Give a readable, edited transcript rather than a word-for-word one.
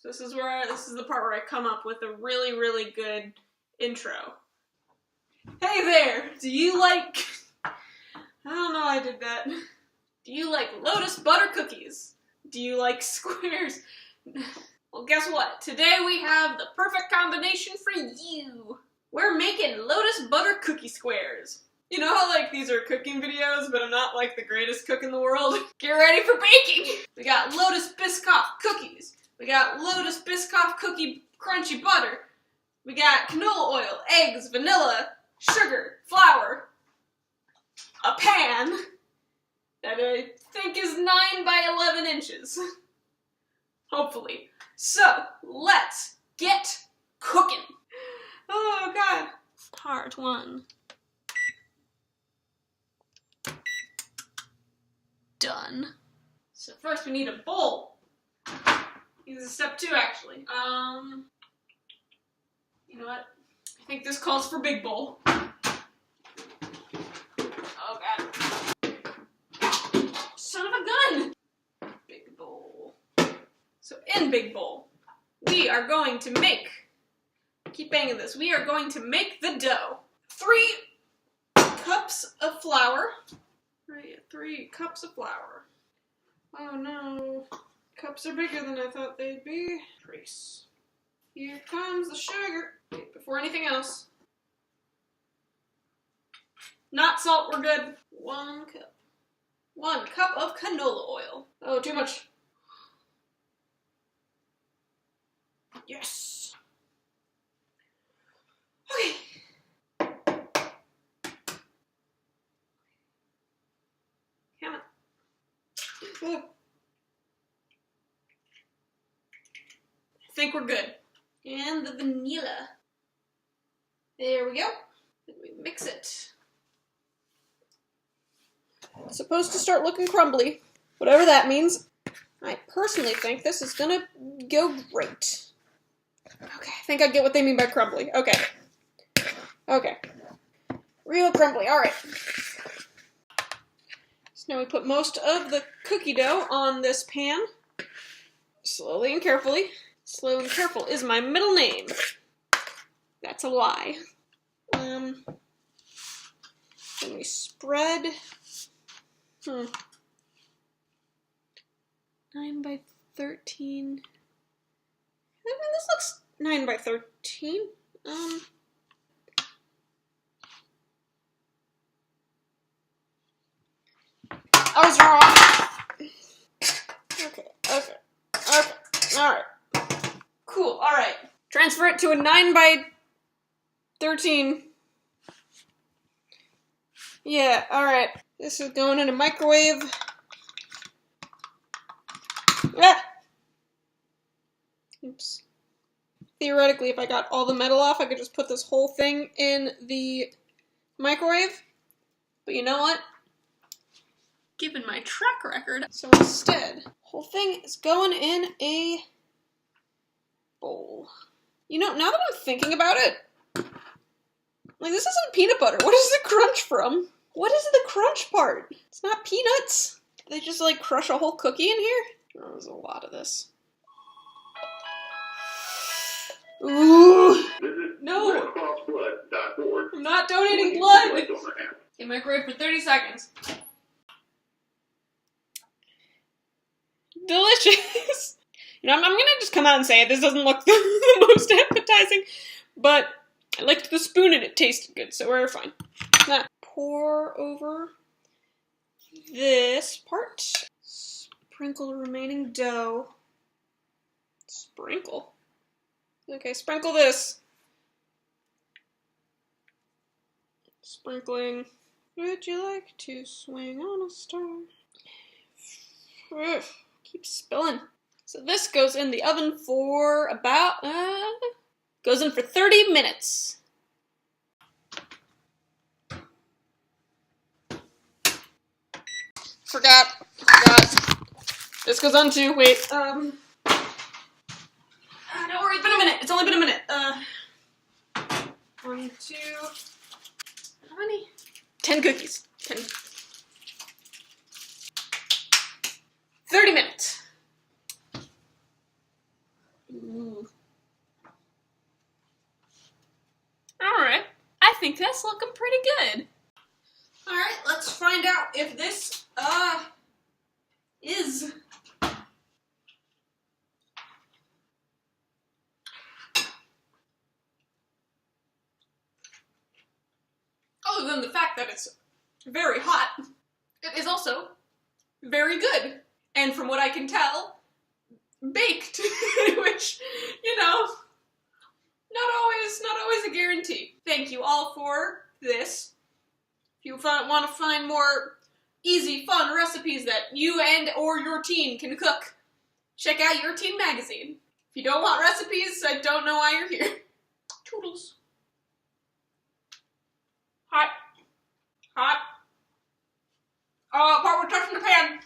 So this is the part where I come up with a really, really good intro. Hey there! Do you like... I don't know I did that. Do you like Lotus butter cookies? Do you like squares? Well, guess what? Today we have the perfect combination for you! We're making Lotus butter cookie squares. You know how, like, these are cooking videos, but I'm not, like, the greatest cook in the world? Get ready for baking! We got Lotus Biscoff cookies. We got Lotus Biscoff cookie crunchy butter. We got canola oil, eggs, vanilla, sugar, flour, a pan that I think is 9 by 11 inches. Hopefully. So, let's get cooking. Oh, God. Part 1. Done. So first we need a bowl. This is step 2, actually. You know what? I think this calls for big bowl. Oh, God. Son of a gun! Big bowl. So in big bowl, we are going to make, keep banging this, we are going to make the dough. 3 cups of flour. Right, 3 cups of flour. Oh no. Cups are bigger than I thought they'd be. Trace. Here comes the sugar. Wait, before anything else. Not salt, we're good. 1 cup. 1 cup of canola oil. Oh, too much. Yes. Okay. Come on. Ooh. I think we're good. And the vanilla. There we go. Then we mix it. It's supposed to start looking crumbly. Whatever that means. I personally think this is gonna go great. Okay, I think I get what they mean by crumbly. Okay. Okay. Real crumbly, alright. So now we put most of the cookie dough on this pan. Slowly and carefully. Slow and careful is my middle name. That's a lie. Then we spread. 9 by 13. I mean, this looks 9 by 13. I was wrong. Okay. Alright. Cool, alright. Transfer it to a 9 by 13. Yeah, alright. This is going in a microwave. Ah! Oops. Theoretically, if I got all the metal off, I could just put this whole thing in the microwave. But you know what? Given my track record, so instead, whole thing is going in a bowl. You know, now that I'm thinking about it, like, this isn't peanut butter. What is the crunch from? What is the crunch part? It's not peanuts. Did they just, like, crush a whole cookie in here? Oh, there's a lot of this. Ooh! No! I'm not donating blood! Okay, microwave for 30 seconds. Delicious! You know, I'm gonna just come out and say it. This doesn't look the most appetizing, but I licked the spoon and it tasted good, so we're fine. Now, pour over this part. Sprinkle the remaining dough. Sprinkle? Okay, sprinkle this. Sprinkling. Would you like to swing on a star? Ugh, keep spilling. So this goes in the oven for about, goes in for 30 minutes. Forgot. This goes on too, wait, don't worry, it's been a minute, it's only been a minute. 1, 2, how many? 10 cookies. 30 minutes. Ooh. Alright, I think that's looking pretty good. Alright, let's find out if this, is. Other than the fact that it's very hot, it is also very good. And from what I can tell, baked, which, you know, not always a guarantee. Thank you all for this. If you want to find more easy, fun recipes that you and or your teen can cook, check out Your Teen Magazine. If you don't want recipes, I don't know why you're here. Toodles. Hot. Hot. Oh, part we're touching the pan.